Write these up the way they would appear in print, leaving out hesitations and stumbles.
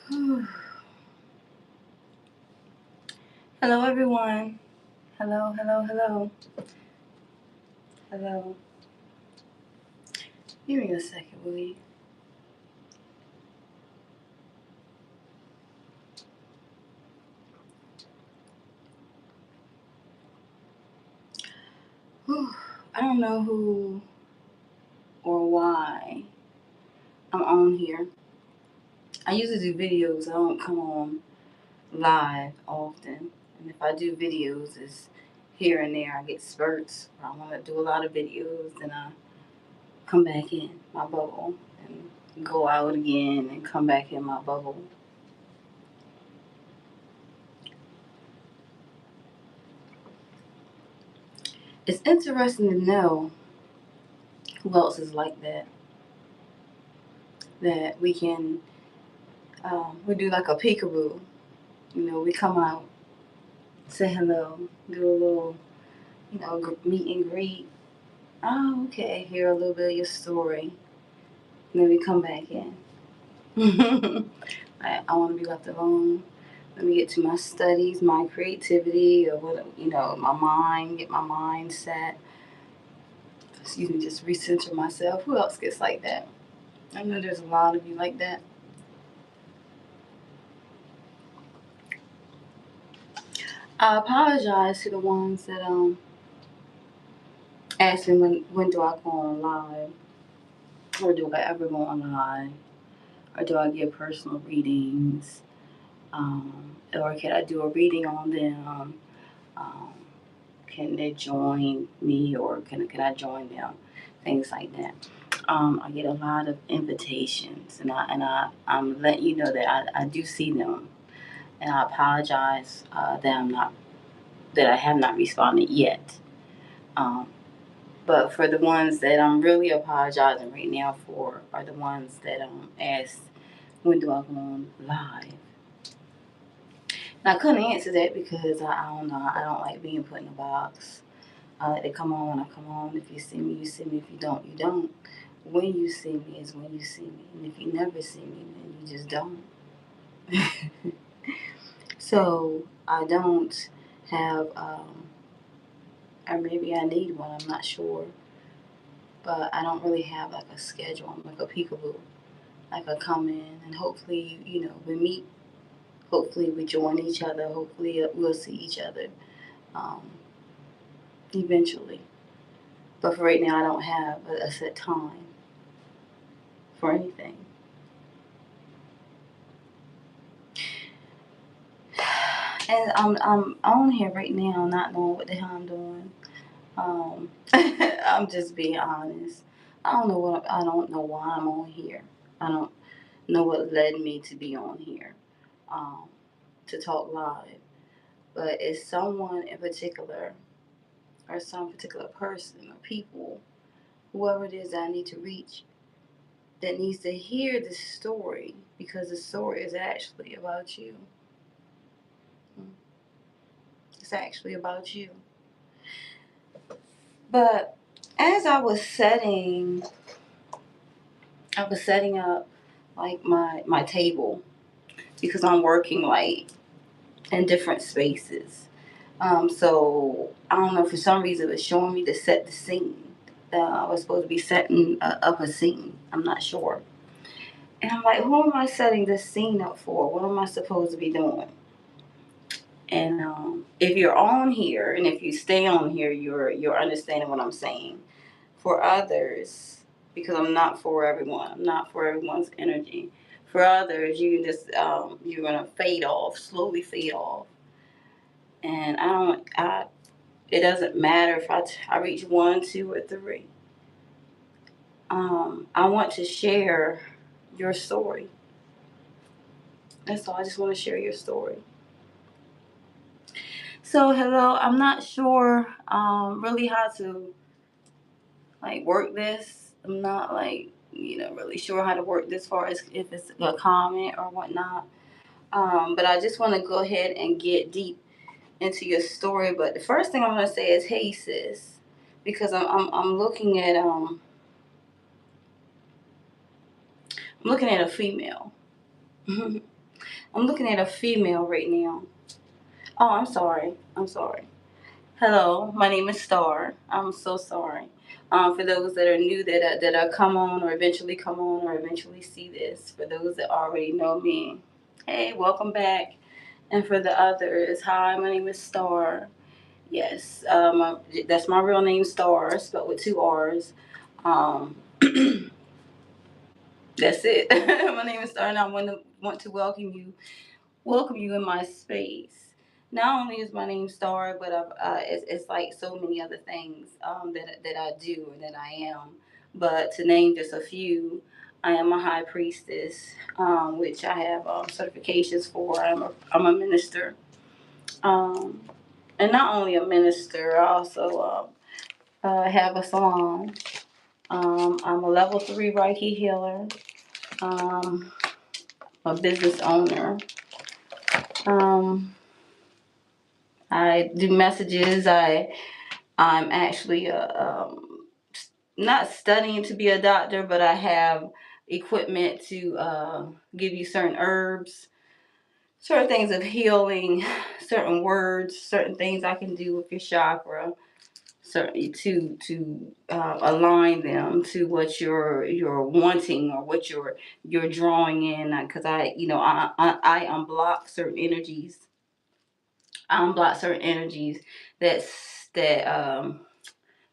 Hello, everyone. Hello, hello, hello. Hello. Give me a second, will you? I don't know who or why I'm on here. I usually do videos. I don't come on live often. And if I do videos, it's here and there. I get spurts. I want to do a lot of videos, then I come back in my bubble and go out again and come back in my bubble. It's interesting to know who else is like that. That we do like a peekaboo. We come out, say hello, do a little, meet and greet. Oh, okay, hear a little bit of your story. And then we come back in. I want to be left alone. Let me get to my studies, my creativity, or what, my mind, get my mind set. Excuse me, just recenter myself. Who else gets like that? I know there's a lot of you like that. I apologize to the ones that ask me when do I go on live, or do I ever go on live, or do I give personal readings, or can I do a reading on them? Um, can they join me, or can I join them? Things like that. I get a lot of invitations, and I'm letting you know that I do see them, and I apologize that I have not responded yet. Um, but for the ones that I'm really apologizing right now for are the ones that asked when do I go on live. And I couldn't answer that because I don't know. I don't like being put in a box. I like to come on when I come on. If you see me, you see me. If you don't, you don't. When you see me is when you see me. And if you never see me, then you just don't. So I don't have, or maybe I need one, I'm not sure. But I don't really have like a schedule. I'm like a peekaboo. Like I come in and hopefully, we meet. Hopefully we join each other. Hopefully we'll see each other um, eventually. But for right now, I don't have a set time for anything. And I'm on here right now, not knowing what the hell I'm doing. I'm just being honest. I don't know why I'm on here. I don't know what led me to be on here, um, to talk live. But it's someone in particular, or some particular person or people, whoever it is that I need to reach, that needs to hear this story because the story is actually about you. It's actually about you. But as I was setting up like my table because I'm working like in different spaces. So I don't know, for some reason it was showing me to set the scene. I was supposed to be setting up a scene. I'm not sure. And I'm like, who am I setting this scene up for? What am I supposed to be doing? And if you're on here, and if you stay on here, you're understanding what I'm saying. For others, because I'm not for everyone. I'm not for everyone's energy. For others, you can just you're gonna fade off, slowly fade off. And I don't. It doesn't matter if I reach 1, 2, or 3. I want to share your story. That's all. I just want to share your story. So hello, I'm not sure really how to like work this. I'm not like really sure how to work this far as if it's a comment or whatnot. But I just want to go ahead and get deep into your story. But the first thing I'm gonna say is, hey sis, because I'm looking at I'm looking at a female. I'm looking at a female right now. Oh, I'm sorry. Hello, my name is Star. I'm so sorry. For those that are new that come on or eventually come on or eventually see this, for those that already know me, hey, welcome back. And for the others, hi, my name is Star. Yes, that's my real name, Star, spelled with two R's. Um, that's it. My name is Star, and I want to welcome you in my space. Not only is my name Star, but it's like so many other things that I do and that I am. But to name just a few, I am a high priestess, which I have certifications for. I'm a minister, um, and not only a minister, I also have a salon. I'm a level 3 Reiki healer. Um, a business owner. Um, I do messages. I'm actually not studying to be a doctor, but I have equipment to give you certain herbs, certain things of healing, certain words, certain things I can do with your chakra, certainly to align them to what you're wanting or what you're drawing in. Because I unblock certain energies. I unblock certain energies that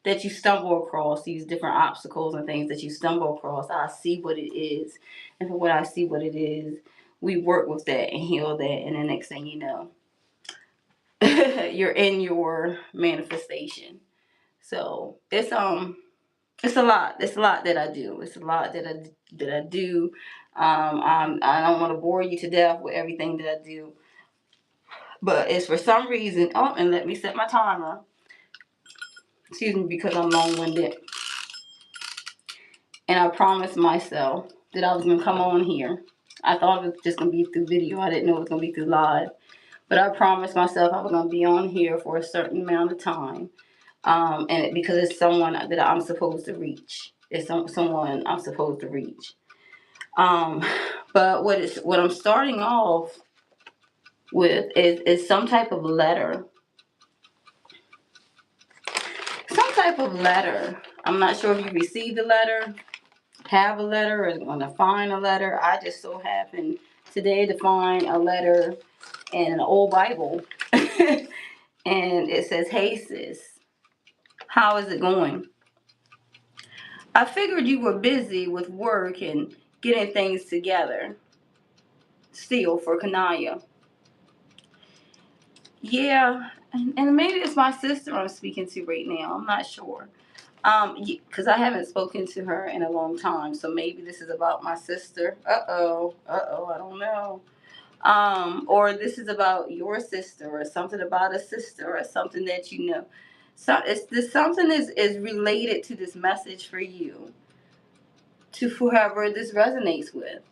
that you stumble across, these different obstacles and things that you stumble across. I see what it is, and for what I see what it is, we work with that and heal that, and the next thing you know, you're in your manifestation. So it's a lot. It's a lot that I do. It's a lot that I do. I don't want to bore you to death with everything that I do, but it's for some reason. Oh, and let me set my timer. Excuse me, because I'm long-winded. And I promised myself that I was gonna come on here. I thought it was just gonna be through video. I didn't know it was gonna be through live. But I promised myself I was gonna be on here for a certain amount of time. Because it's someone that I'm supposed to reach. It's someone I'm supposed to reach. Um, but what I'm starting off with is some type of letter. Some type of letter. I'm not sure if you received a letter, have a letter, or going to find a letter. I just so happened today to find a letter in an old Bible. And it says, "Hey sis, how is it going? I figured you were busy with work and getting things together. Still for Kanaya." Yeah, and maybe it's my sister I'm speaking to right now. I'm not sure. Because I haven't spoken to her in a long time, so maybe this is about my sister. I don't know. Or this is about your sister, or something about a sister, or something that you know. So it's this something is related to this message for you, to whoever this resonates with.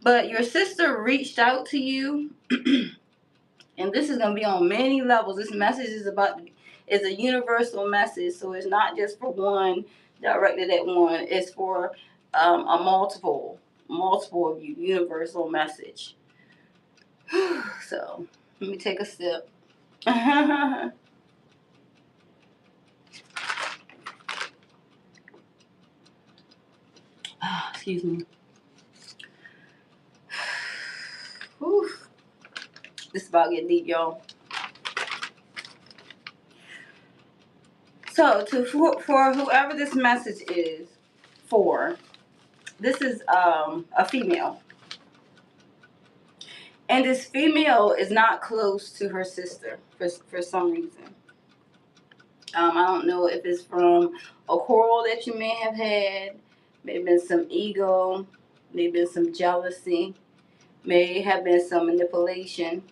But your sister reached out to you, and this is gonna be on many levels. This message is a universal message, so it's not just for one, directed at one. It's for a multiple of you, universal message. So let me take a sip. Excuse me. Whew. This is about to get deep, y'all. So for whoever this message is for, this is a female. And this female is not close to her sister for some reason. I don't know if it's from a quarrel that you may have had, may have been some ego, may have been some jealousy, may have been some manipulation.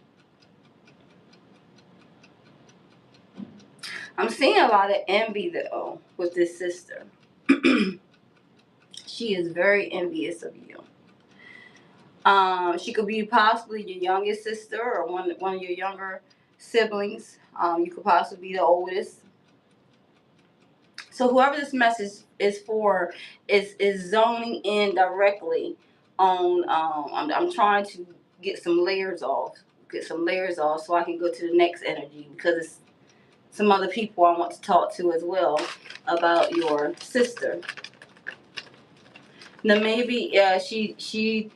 I'm seeing a lot of envy though with this sister. She is very envious of you. She could be possibly your youngest sister or one of your younger siblings. You could possibly be the oldest. So whoever this message is for is zoning in directly on. I'm trying to get some layers off. So I can go to the next energy, because it's some other people I want to talk to as well about your sister. Now maybe she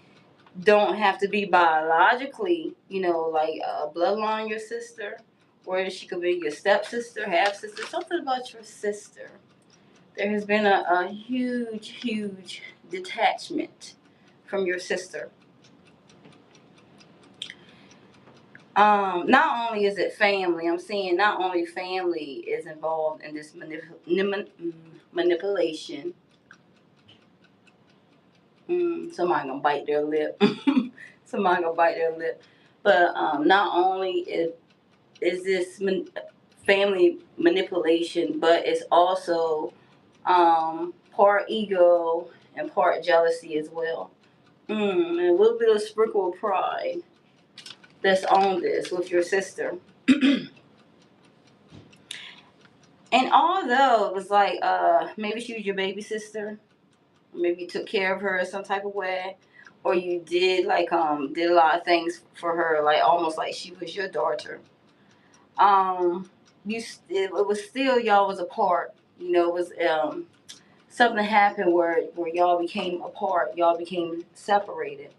don't have to be biologically, like a bloodline your sister, or she could be your stepsister, half sister, something about your sister. There has been a huge detachment from your sister. Not only is it family, I'm saying not only family is involved in this manipulation. Somebody gonna bite their lip. Somebody gonna bite their lip. But not only is this family manipulation, but it's also part ego and part jealousy as well. And a little bit of sprinkle of pride that's on this with your sister. And although it was like maybe she was your baby sister, maybe you took care of her in some type of way, or you did did a lot of things for her, like almost like she was your daughter. It was still, y'all was apart. It was something happened where y'all became apart. Y'all became separated.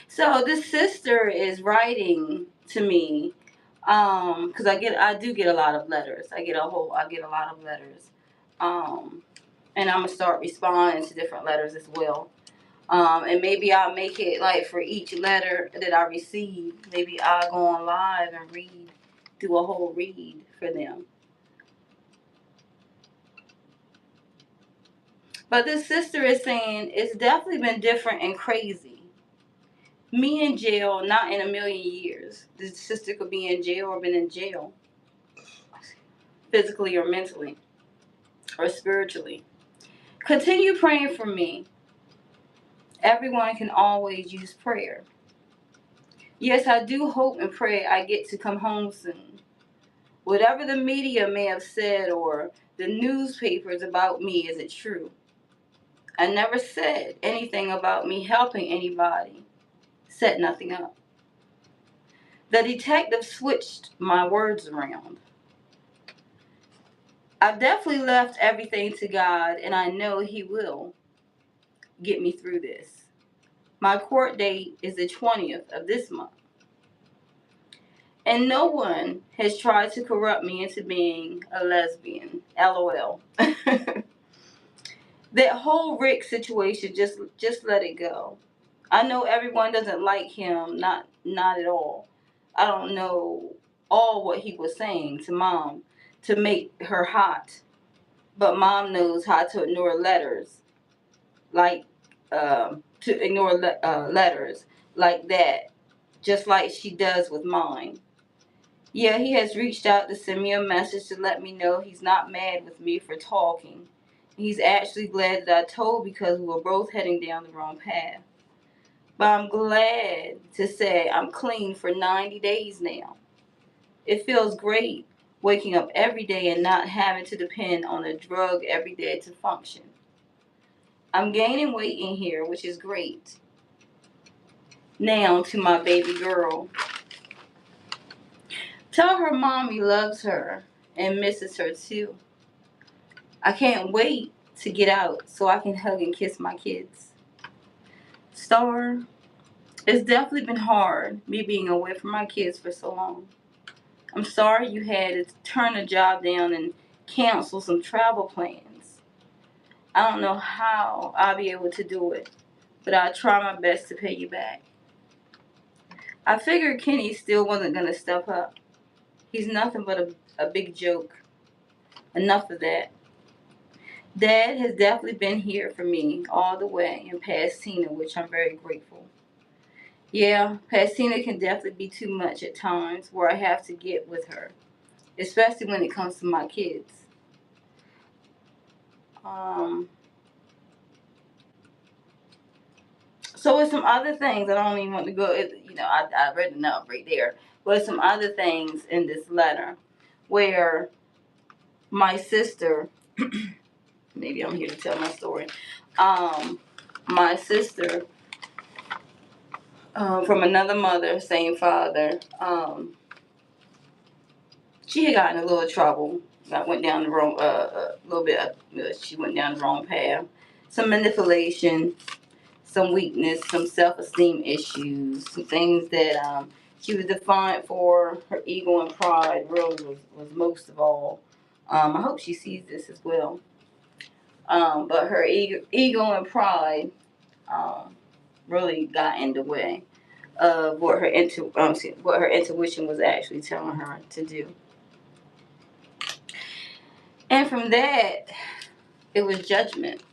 So this sister is writing to me, because I do get a lot of letters. I get a lot of letters, and I'm gonna start responding to different letters as well. And maybe I'll make it like for each letter that I receive, maybe I'll go on live and do a whole read for them. But this sister is saying it's definitely been different and crazy. Me in jail, not in a million years. This sister could be in jail or been in jail, physically or mentally or spiritually. Continue praying for me. Everyone can always use prayer. Yes, I do hope and pray I get to come home soon. Whatever the media may have said or the newspapers about me isn't true. I never said anything about me helping anybody. Set nothing up. The detective switched my words around. I've definitely left everything to God, and I know He will get me through this. My court date is the 20th of this month. And no one has tried to corrupt me into being a lesbian. LOL. That whole Rick situation, just let it go. I know everyone doesn't like him, not at all. I don't know all what he was saying to Mom to make her hot, but Mom knows how to ignore letters, like letters like that, just like she does with mine. Yeah, he has reached out to send me a message to let me know he's not mad with me for talking. He's actually glad that I told, because we were both heading down the wrong path. But I'm glad to say I'm clean for 90 days now. It feels great waking up every day and not having to depend on a drug every day to function. I'm gaining weight in here, which is great. Now to my baby girl. Tell her mommy loves her and misses her too. I can't wait to get out so I can hug and kiss my kids. Star, it's definitely been hard, me being away from my kids for so long. I'm sorry you had to turn a job down and cancel some travel plans. I don't know how I'll be able to do it, but I'll try my best to pay you back. I figured Kenny still wasn't going to step up. He's nothing but a big joke. Enough of that. Dad has definitely been here for me all the way and past Tina, which I'm very grateful. Yeah, past Tina can definitely be too much at times where I have to get with her, especially when it comes to my kids. So with some other things, I don't even want to go, I read enough right there. But some other things in this letter where my sister maybe I'm here to tell my story. My sister, from another mother, same father, she had gotten in a little trouble. I went down the wrong, little bit. She went down the wrong path. Some manipulation, some weakness, some self-esteem issues, some things that she was defiant for. Her ego and pride really was most of all. I hope she sees this as well. But her ego and pride really got in the way of what what her intuition was actually telling her to do. And from that, it was judgment.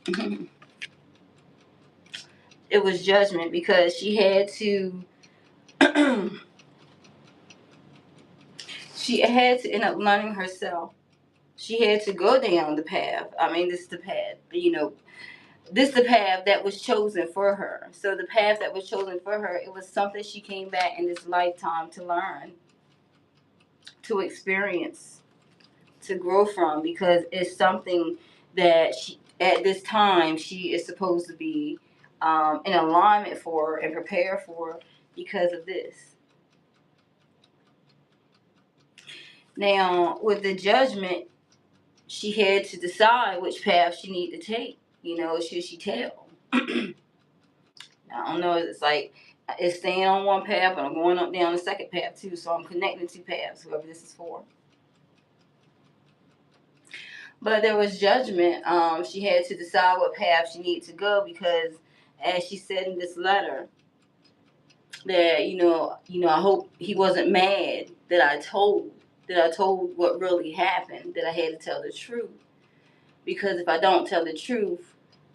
It was judgment because she had to she had to end up learning herself. She had to go down the path. I mean, this is the path, this is the path that was chosen for her. So the path that was chosen for her, it was something she came back in this lifetime to learn, to experience, to grow from, because it's something that she, at this time, she is supposed to be in alignment for and prepare for because of this. Now, with the judgment, she had to decide which path she needed to take. Should she tell? I don't know. It's like it's staying on one path, but I'm going up down the second path too. So I'm connecting two paths, whoever this is for. But there was judgment. She had to decide what path she needed to go because, as she said in this letter, that I hope he wasn't mad that I told what really happened. That I had to tell the truth, because if I don't tell the truth,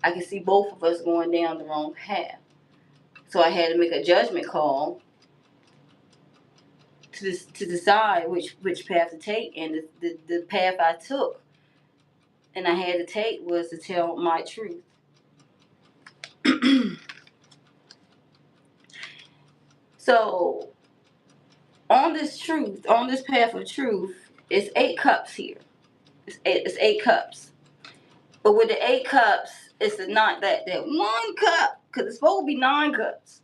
I can see both of us going down the wrong path. So I had to make a judgment call to decide which path to take, and the path I took and I had to take was to tell my truth. So on this path of truth, it's 8 cups here. It's 8 cups. But with the 8 cups, it's not that 1 cup, because it's supposed to be 9 cups.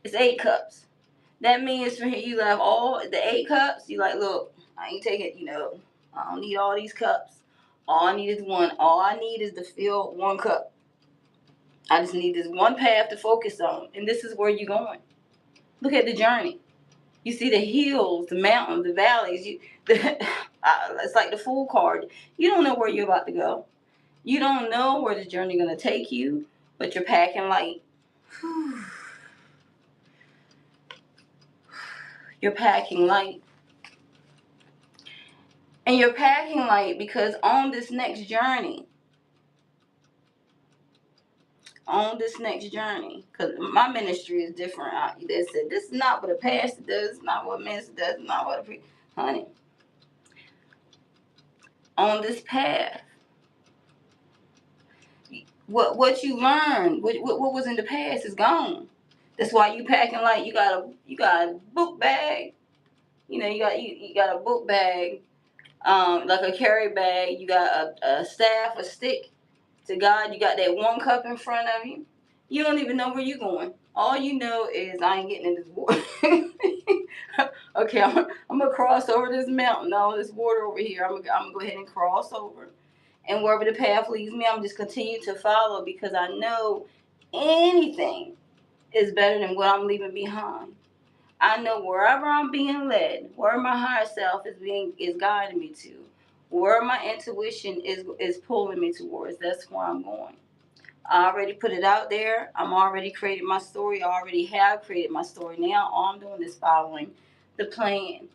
It's 8 cups. That means from here you have all the 8 cups. You like, look, I ain't taking, I don't need all these cups. All I need is one. All I need is to fill 1 cup. I just need this one path to focus on. And this is where you're going. Look at the journey. You see the hills, the mountains, the valleys. It's like the Fool card. You don't know where you're about to go. You don't know where the journey is going to take you, but you're packing light. You're packing light. And you're packing light because on this next journey, because my ministry is different. They said, this is not what a pastor does, it's not what a minister does, it's not what honey. On this path, what you learned, what was in the past is gone. That's why you packing light. You got a book bag. You got a book bag, like a carry bag. You got a staff, a stick to God. You got that 1 cup in front of you. You don't even know where you're going. All you know is I ain't getting in this water. Okay, I'm gonna cross over this mountain. All this water over here. I'm gonna go ahead and cross over. And wherever the path leads me, I'm just continue to follow, because I know anything is better than what I'm leaving behind. I know wherever I'm being led, where my higher self is guiding me to, where my intuition is pulling me towards, that's where I'm going. I already put it out there. I'm already created my story. I already have created my story. Now all I'm doing is following the plan.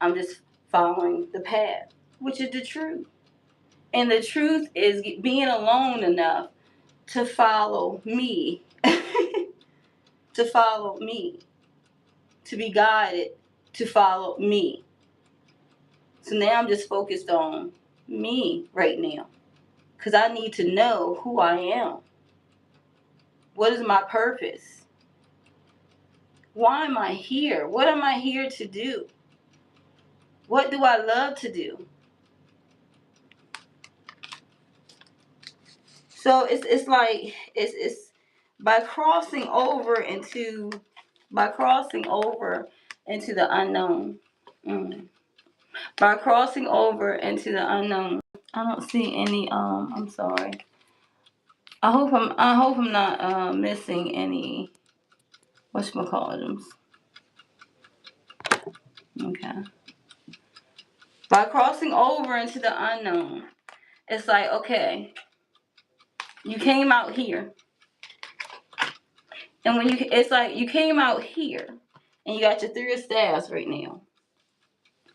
I'm just following the path, which is the truth. And the truth is being alone enough to follow me, to follow me, to be guided, to follow me. So now I'm just focused on me right now, because I need to know who I am. What is my purpose? Why am I here? What am I here to do? What do I love to do? So it's like it's by crossing over into the unknown. Mm. By crossing over into the unknown. I don't see any. I'm sorry. I hope I'm not missing any. Whatchamacallitums. Okay. By crossing over into the unknown, it's like, okay, you came out here, and it's like you came out here, and you got your 3 staffs right now.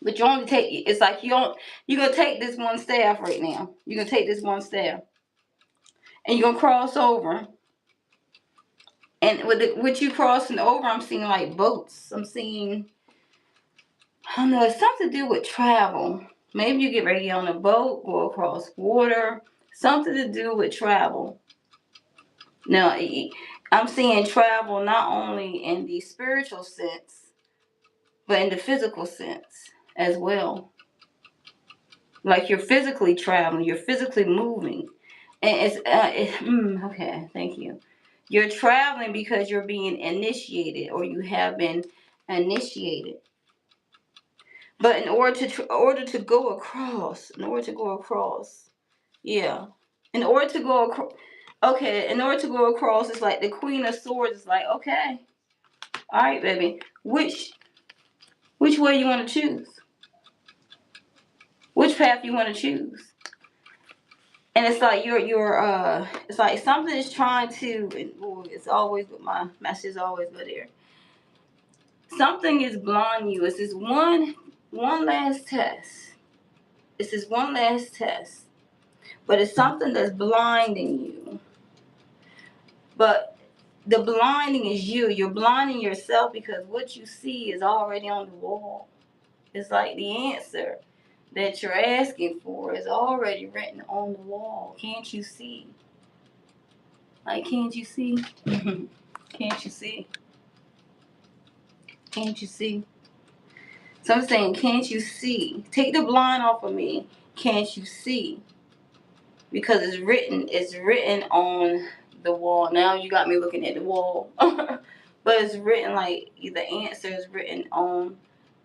But you only take, it's like you're gonna take this one staff right now. You're gonna take this one staff, and you're gonna cross over. And with you crossing over, I'm seeing like boats. I'm seeing, I don't know, it's something to do with travel. Maybe you get ready on a boat, go across water. Something to do with travel. Now, I'm seeing travel not only in the spiritual sense, but in the physical sense as well. Like you're physically traveling, you're physically moving. And okay, thank you. You're traveling because you're being initiated, or you have been initiated. But in order to go across, yeah. In order to go across, okay, in order to go across, it's like the Queen of Swords is like, okay, all right, baby, which way you want to choose? Which path you want to choose? And it's like it's like something is trying to, it's always with my message, always go there. Something is blinding you. It's this one last test. It's this one last test. But it's something that's blinding you. But the blinding is you. You're blinding yourself because what you see is already on the wall. It's like the answer that you're asking for is already written on the wall. Can't you see? Like, can't you see? Can't you see? Can't you see? So I'm saying, can't you see? Take the blind off of me. Can't you see? Because it's written on the wall. Now you got me looking at the wall. But it's written, like, the answer is written on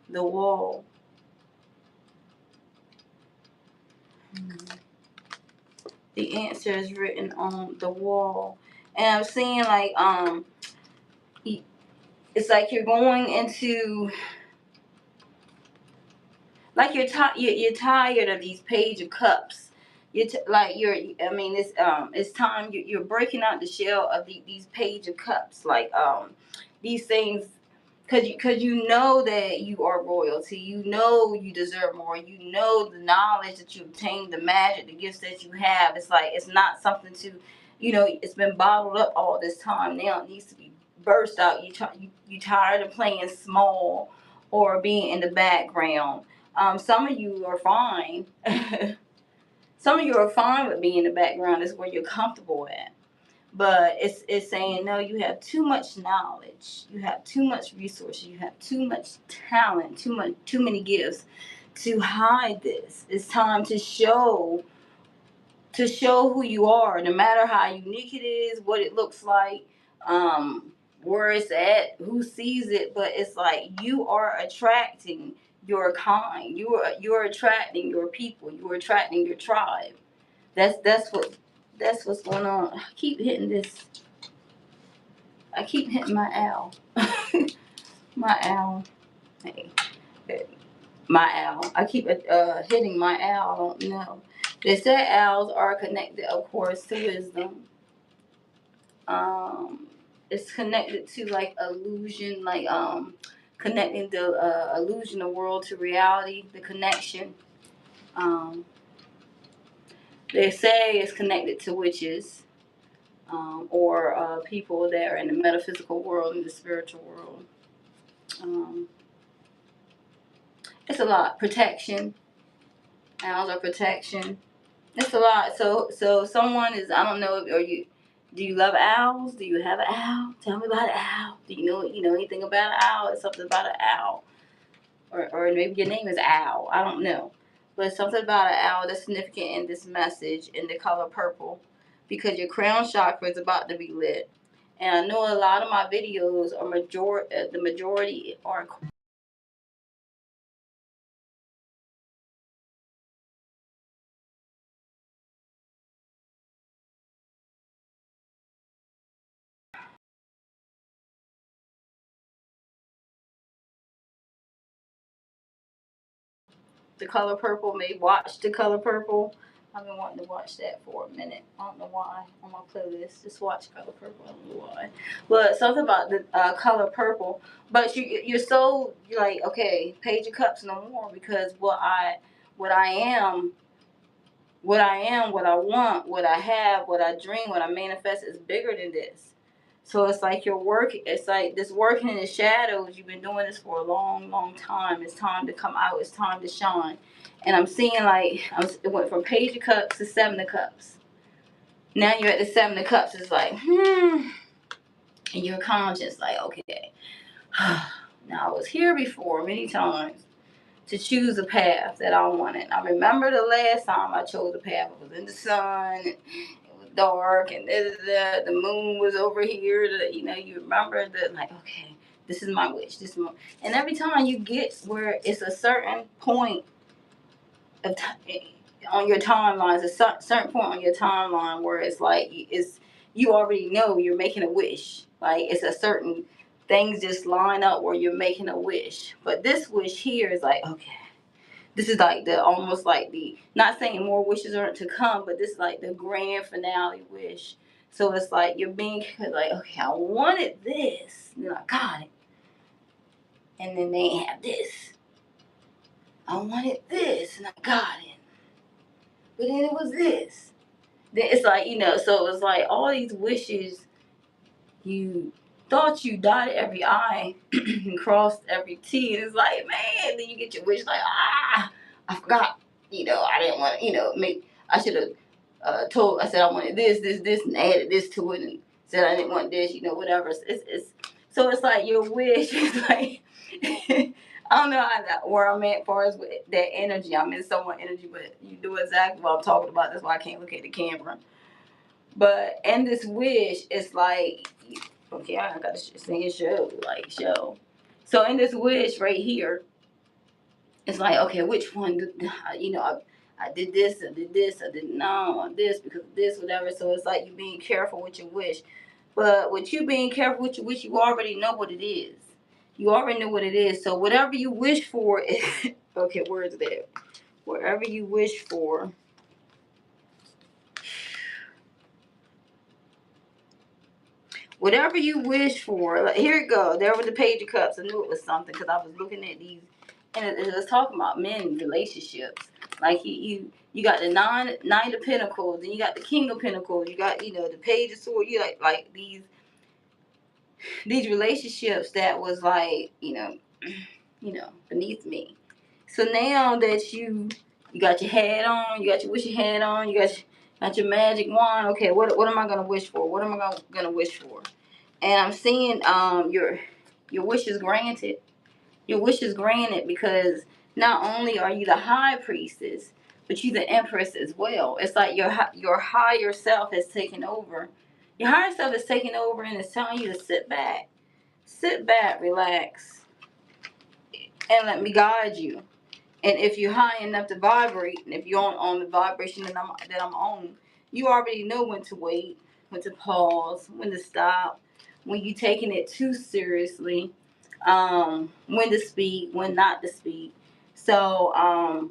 the wall. The answer is written on the wall. And I'm seeing, like, it's like you're going into, like, you're tired of these Page of Cups. It's time you're breaking out the shell of these Page of Cups. Like, these things, because you know that you are royalty. You know you deserve more. You know the knowledge that you obtained, the magic, the gifts that you have. It's like, it's not something to, it's been bottled up all this time. Now it needs to be burst out. You tired of playing small or being in the background. Some of you are fine. Some of you are fine with being in the background. Is where you're comfortable at. But it's saying, no, you have too much knowledge, you have too much resources, you have too much talent, too many gifts to hide this. It's time to show who you are, no matter how unique it is, what it looks like, where it's at, who sees it. But it's like you are attracting your kind. You're attracting your people. You're attracting your tribe. That's what's going on. I keep hitting my owl. My owl. Hey, my owl. I keep hitting my owl. I don't know. They say owls are connected, of course, to wisdom. It's connected to, like, illusion, like, connecting the illusion of world to reality. The connection. They say it's connected to witches. Or people that are in the metaphysical world, in the spiritual world. It's a lot. Protection. Owls are protection. It's a lot. So someone is, I don't know, do you love owls? Do you have an owl? Tell me about an owl. Do you know anything about an owl? It's something about an owl. Or maybe your name is Owl. I don't know. But it's something about an owl that's significant in this message, in the color purple. because your crown chakra is about to be lit. And I know a lot of my videos are the majority are The Color Purple. May watch The Color Purple. I've been wanting to watch that for a minute. I don't know why on my playlist. Just watch Color Purple. I don't know why. But something about the Color Purple. But you're so you're like, okay, Page of Cups no more, because what I am, what I want, what I have, what I dream, what I manifest is bigger than this. So it's like your work, it's like this working in the shadows. You've been doing this for a long, long time. It's time to come out. It's time to shine. And I'm seeing it went from Page of Cups to Seven of Cups. Now you're at the Seven of Cups. It's like, and your conscience like, okay. Now I was here before many times to choose a path that I wanted. I remember the last time I chose a path. It was in the sun. It was dark, and the moon was over here. You remember like, okay, this is my wish. And every time you get where it's a certain point of on your timeline, it's a certain point on your timeline where it's like you already know you're making a wish. Like it's a certain things just line up where you're making a wish. But this wish here is like, okay, this is like the almost like the, not saying more wishes aren't to come, but this is like the grand finale wish. So it's like you're being like, okay, I wanted this, and then I got it, and then they have this. I wanted this, and I got it, but then it was this. Then it's like, so it was like all these wishes you thought you dotted every I and crossed every T, and it's like, man, then you get your wish like, I forgot, I didn't want to, I should have I said I wanted this, and added this to it, and said I didn't want this, whatever. So it's like your wish is like, I don't know where I'm at as far as with that energy. I'm in someone energy, but you do exactly what I'm talking about. That's why I can't look at the camera. But in this wish, it's like, okay, I gotta sing a show. So in this wish right here, it's like, okay, which one? I did this, I didn't know on this because of this, whatever. So it's like you being careful with your wish. But with you being careful with your wish, you already know what it is. You already know what it is. So whatever you wish for, okay, where's that? Whatever you wish for. Whatever you wish for, like, here it go. There was the Page of Cups. I knew it was something because I was looking at these, and it was talking about men relationships. Like you got the nine of Pentacles, and you got the King of Pentacles. You got the Page of Swords. You like these relationships that was like beneath me. So now that you got your hat on, you got your wishing hat on, you got your magic wand. Okay, what am I gonna wish for? What am I gonna wish for? And I'm seeing your wish is granted. Your wish is granted because not only are you the high priestess, but you the empress as well. It's like your higher self has taken over. Your higher self is taking over, and it's telling you to sit back, relax, and let me guide you. And if you're high enough to vibrate, and if you're on the vibration that I'm on, you already know when to wait, when to pause, when to stop, when you're taking it too seriously, when to speak, when not to speak. So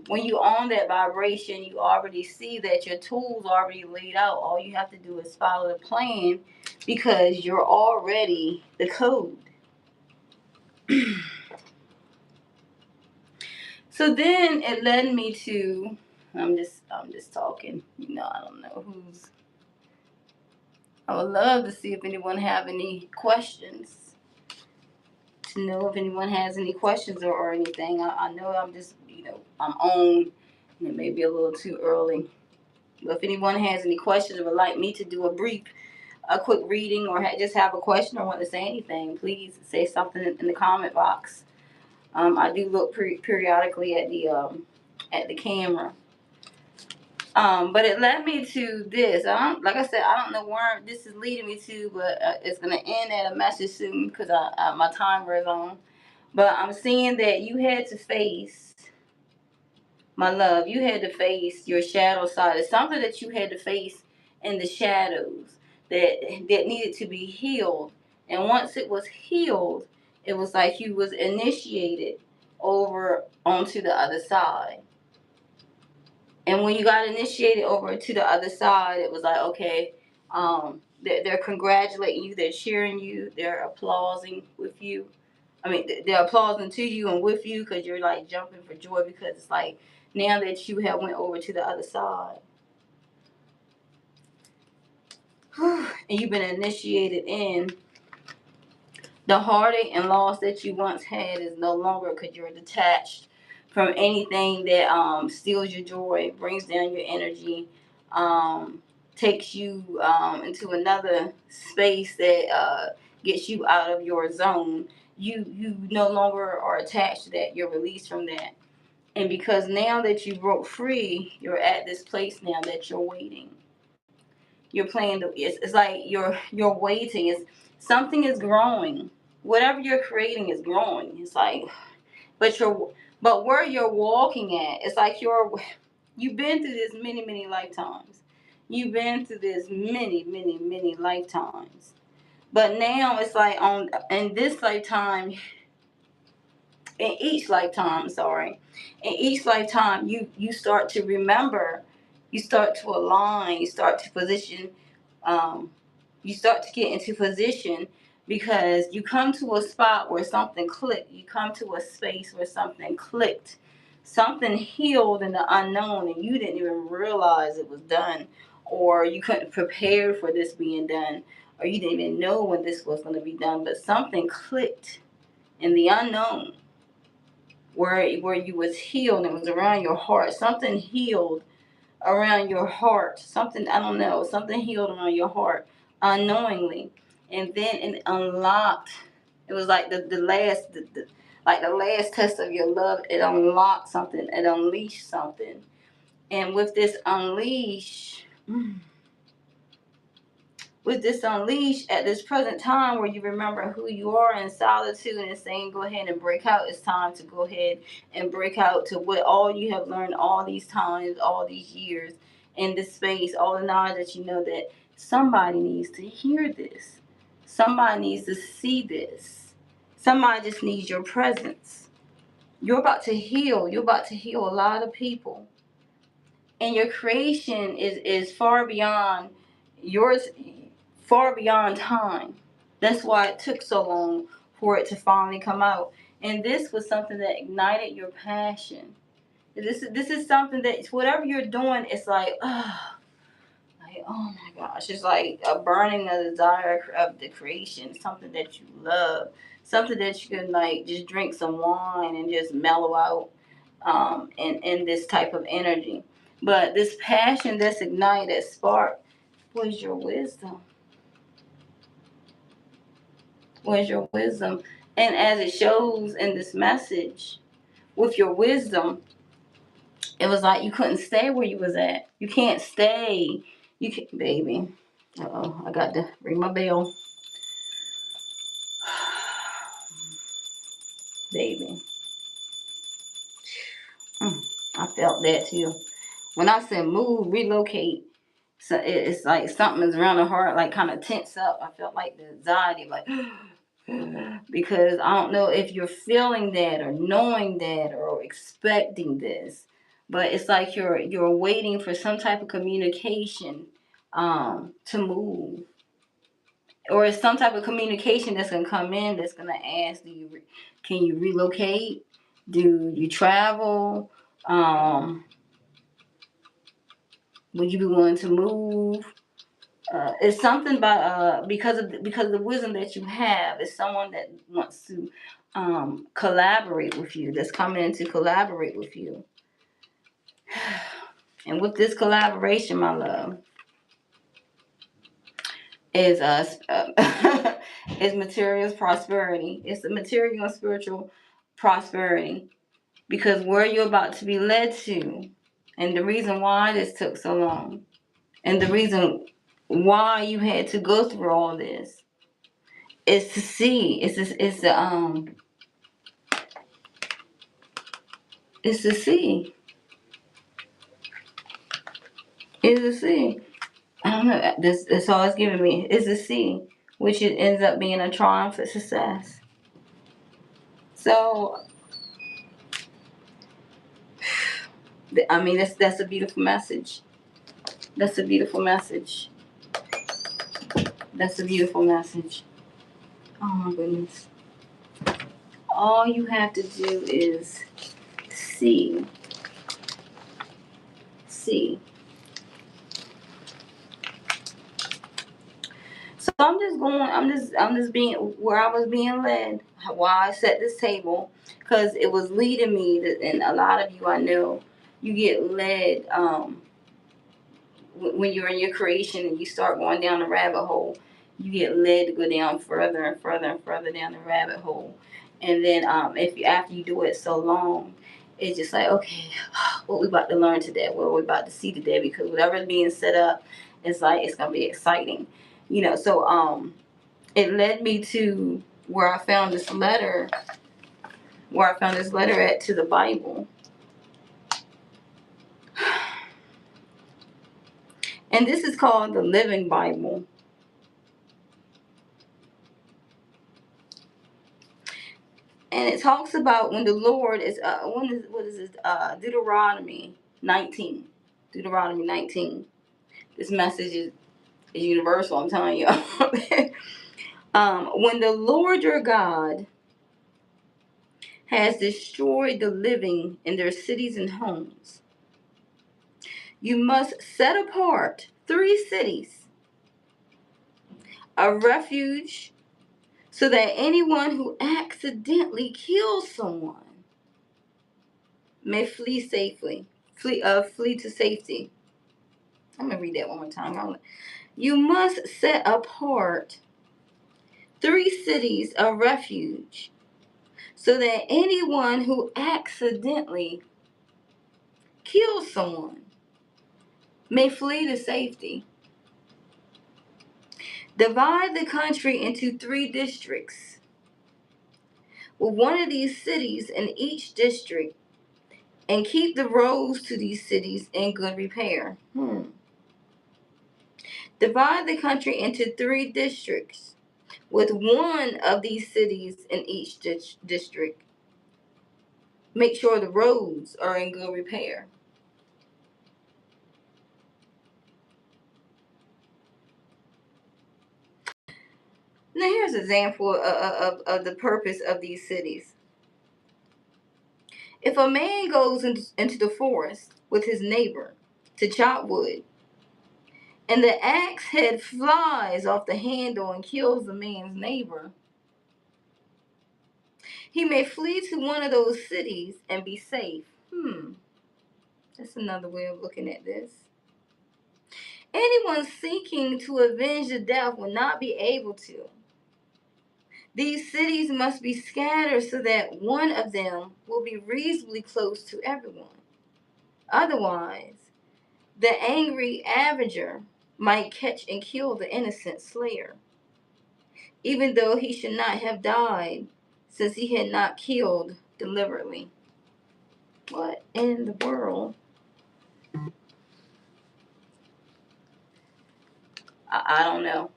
when you're on that vibration, you already see that your tools are already laid out. All you have to do is follow the plan because you're already the code. So then it led me to, I'm just talking. I don't know who's. I would love to see if anyone have any questions. To know if anyone has any questions or anything. I know I'm just I'm on, and it may be a little too early. But if anyone has any questions or would like me to do a quick reading, or just have a question or want to say anything, please say something in the comment box. I do look periodically at the camera. But it led me to this. Like I said, I don't know where this is leading me to, but it's gonna end at a message soon because my timer is on. But I'm seeing that you had to face, my love. You had to face your shadow side. It's something that you had to face in the shadows that needed to be healed. And once it was healed, it was like you was initiated over onto the other side. And when you got initiated over to the other side, it was like, okay, they're congratulating you, they're cheering you, they're applauding with you. I mean, they're applauding to you and with you because you're like jumping for joy because it's like now that you have went over to the other side and you've been initiated in, the heartache and loss that you once had is no longer because you're detached from anything that steals your joy, brings down your energy, takes you into another space that gets you out of your zone. You no longer are attached to that. You're released from that. And because now that you broke free, you're at this place now that you're waiting. You're playing it's like you're waiting. It's something is growing. Whatever you're creating is growing. It's like but where you're walking at, it's like you've been through this many lifetimes. You've been through this many lifetimes. But now it's like on in this lifetime, in each lifetime, sorry, in each lifetime, you start to remember, you start to align, you start to position, um, you start to get into position because you come to a spot where something clicked. You come to a space where something clicked, something healed in the unknown, and you didn't even realize it was done, or you couldn't prepare for this being done, or you didn't even know when this was going to be done, but something clicked in the unknown where you was healed and it was around your heart. Something healed around your heart. Something, I don't know, something healed around your heart unknowingly. And then it unlocked. It was like the last like the last test of your love. It unlocked something. It unleashed something. And with this unleash at this present time where you remember who you are in solitude and saying go ahead and break out, it's time to go ahead and break out to what all you have learned all these times, all these years in this space, all the knowledge that you know that somebody needs to hear this. Somebody needs to see this. Somebody just needs your presence. You're about to heal. You're about to heal a lot of people. And your creation is far beyond yours, far beyond time. That's why it took so long for it to finally come out. And this was something that ignited your passion. This is something that whatever you're doing, it's like oh my gosh, it's like a burning of the desire of the creation, something that you love, something that you can like just drink some wine and just mellow out in this type of energy. But this passion that's ignited, that spark, was your wisdom. Was your wisdom. And as it shows in this message, with your wisdom, it was like you couldn't stay where you was at. You can't stay. You can, baby. I got to ring my bell. Baby. I felt that too. When I said move, relocate, so it's like something's around the heart, like kind of tense up. I felt like the anxiety, like because I don't know if you're feeling that or knowing that or expecting this, but it's like you're waiting for some type of communication to move, or it's some type of communication that's gonna come in that's gonna ask, can you relocate? Do you travel? Would you be willing to move? It's something about because of the wisdom that you have. It's someone that wants to collaborate with you. That's coming in to collaborate with you. And with this collaboration, my love, is is material prosperity. It's the material and spiritual prosperity because where you're about to be led to And the reason why this took so long, and the reason why you had to go through all this, is to see. It's to see. It's to see. I don't know. That's all it's giving me. Is to see, which it ends up being a triumphant success. So, I mean, that's a beautiful message. That's a beautiful message. That's a beautiful message. Oh my goodness. All you have to do is see. See. So I'm just being where I was being led while I set this table, because it was leading me to, and a lot of you I know, you get led, when you're in your creation and you start going down the rabbit hole, you get led to go down further and further and further down the rabbit hole. And then if you after you do it so long, it's just like, okay, what we about to learn today, what we about to see today, because whatever's being set up, it's like it's gonna be exciting, you know. So it led me to where I found this letter, at to the Bible. And this is called the Living Bible. And it talks about when the Lord is, what is it? Deuteronomy 19. Deuteronomy 19. This message is universal, I'm telling you. When the Lord your God has destroyed the living in their cities and homes, you must set apart 3 cities of refuge, so that anyone who accidentally kills someone may flee safely. Flee to safety. I'm going to read that one more time. You must set apart 3 cities of refuge, so that anyone who accidentally kills someone may flee to safety. Divide the country into 3 districts, with one of these cities in each district, and keep the roads to these cities in good repair. Divide the country into 3 districts, with one of these cities in each district. Make sure the roads are in good repair. Now here's an example of the purpose of these cities. If a man goes into the forest with his neighbor to chop wood, and the axe head flies off the handle and kills the man's neighbor, he may flee to one of those cities and be safe. That's another way of looking at this. Anyone seeking to avenge the death will not be able to. These cities must be scattered so that one of them will be reasonably close to everyone. Otherwise, the angry avenger might catch and kill the innocent slayer, even though he should not have died, since he had not killed deliberately. What in the world? I don't know.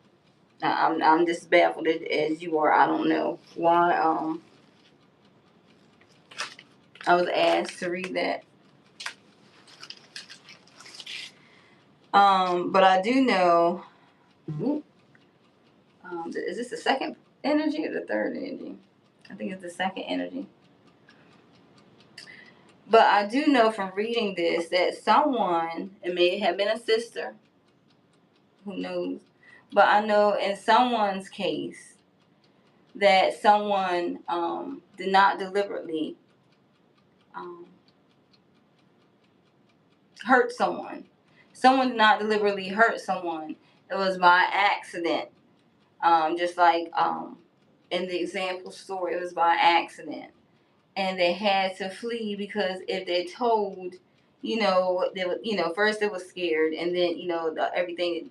I'm just baffled as you are. I don't know why I was asked to read that. But I do know. Is this the second energy or the third energy? I think it's the second energy. But I do know from reading this that someone, it may have been a sister, who knows, but I know in someone's case that someone did not deliberately hurt someone. Someone did not deliberately hurt someone. It was by accident. Just like in the example story, it was by accident. And they had to flee because if they told, they were, first they were scared, and then everything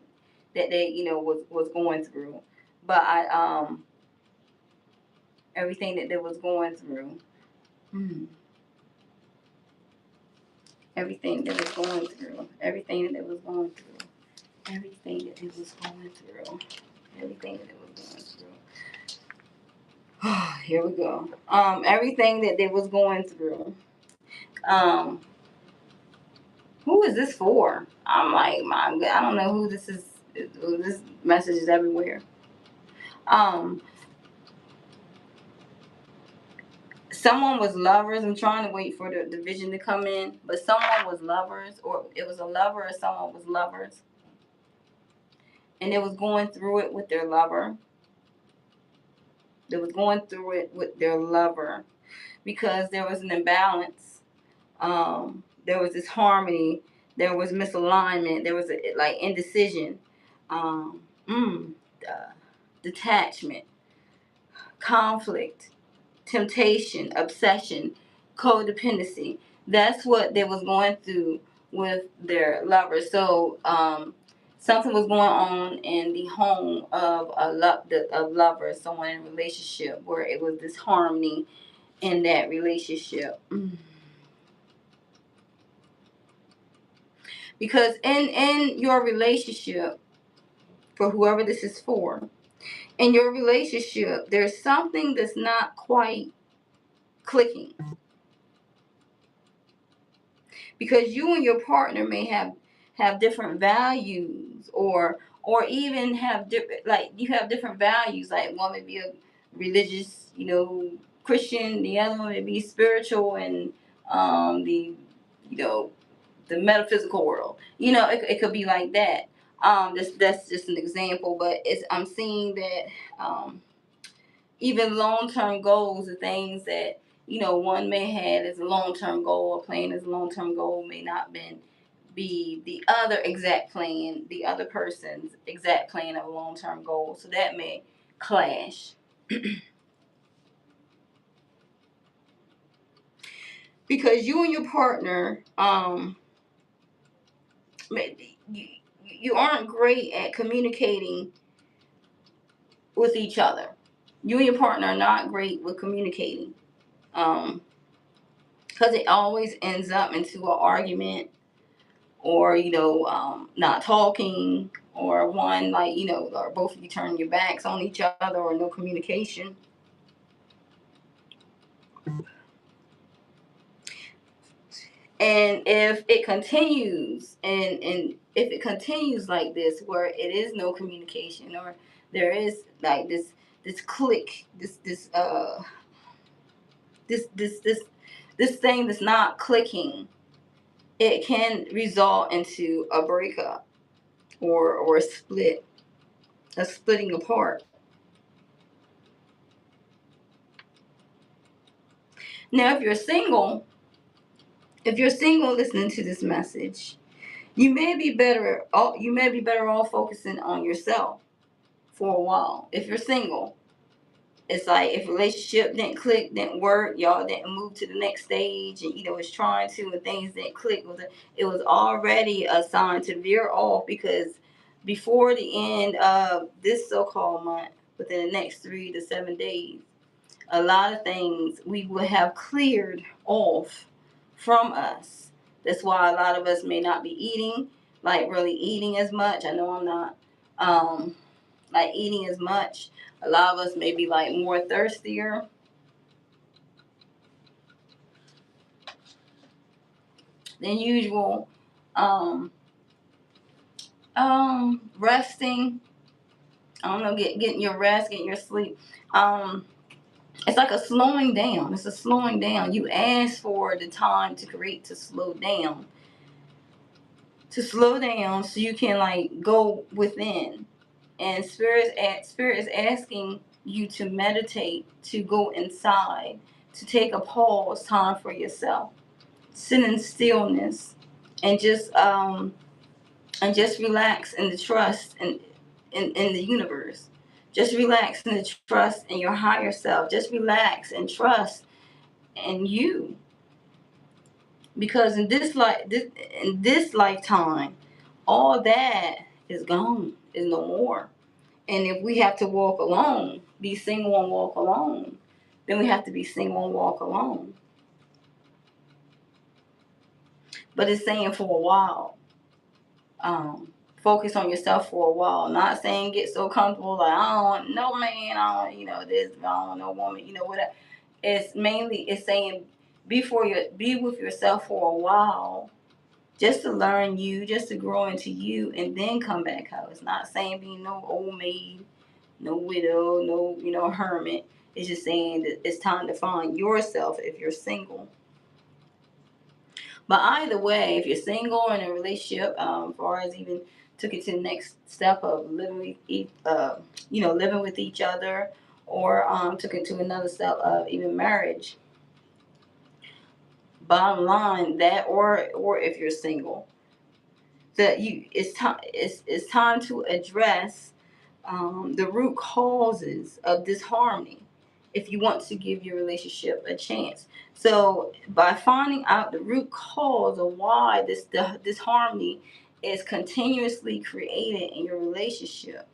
that they was going through, but everything that they was going through, everything that was going through, everything that was going through, everything that it was going through, everything that it was going through. Here we go. Everything that they was going through. Who is this for? I'm like, I don't know who this is. This message is everywhere. Someone was lovers. I'm trying to wait for the vision to come in, but someone was lovers, or it was a lover, or someone was lovers, and they was going through it with their lover. They was going through it with their lover because there was an imbalance. There was disharmony. There was misalignment. There was like indecision, um, detachment, conflict, temptation, obsession, codependency. That's what they was going through with their lover. So something was going on in the home of of lovers, someone in a relationship where it was disharmony in that relationship. Because in your relationship, for whoever this is for, in your relationship, there's something that's not quite clicking. Because you and your partner may have different values, or even have different, like you have different values. Like one may be a religious, Christian, the other one may be spiritual, and the you know the metaphysical world. It could be like that. That's just an example, but I'm seeing that even long-term goals, the things that one may have as a long-term goal, or plan as a long-term goal, may not be the other exact plan, the other person's exact plan of a long-term goal. So that may clash. Because you and your partner, you aren't great at communicating with each other. You and your partner are not great with communicating. Because it always ends up into an argument, or not talking, or one, like, or both of you turning your backs on each other, or no communication. And if it continues, and if it continues like this, where it is no communication, or there is like this click, this thing that's not clicking, it can result into a breakup, or a splitting apart. Now, if you're single listening to this message, you may be better off focusing on yourself for a while. If you're single, it's like if relationship didn't click, didn't work, y'all didn't move to the next stage, and it's trying to, and things didn't click, it was already a sign to veer off, because before the end of this so-called month, within the next 3 to 7 days, a lot of things we will have cleared off from us. That's why a lot of us may not be eating, like really eating as much. I know I'm not like eating as much. A lot of us may be like more thirstier. Than usual. Resting. I don't know, getting your rest, getting your sleep. It's like a slowing down. It's a slowing down. You ask for the time to create, to slow down. To slow down so you can like go within. And spirit is asking you to meditate, to go inside, to take a pause time for yourself. Sit in stillness, and just relax in the trust in the universe. Just relax in the trust in your higher self. Just relax and trust in you. Because in this lifetime, all that is gone, is no more. And if we have to walk alone, be single and walk alone, then we have to be single and walk alone. But it's saying for a while. Focus on yourself for a while. Not saying get so comfortable like I don't know man, I don't this, I don't know woman, whatever. It's saying be with yourself for a while, just to learn you, just to grow into you, and then come back out. It's not saying be no old maid, no widow, no hermit. It's just saying that it's time to find yourself if you're single. But either way, if you're single in a relationship, far as even took it to the next step of living with each other, or took it to another step of even marriage. Bottom line, that or if you're single, that it's time to address the root causes of disharmony if you want to give your relationship a chance. So by finding out the root cause of why this disharmony is continuously created in your relationship,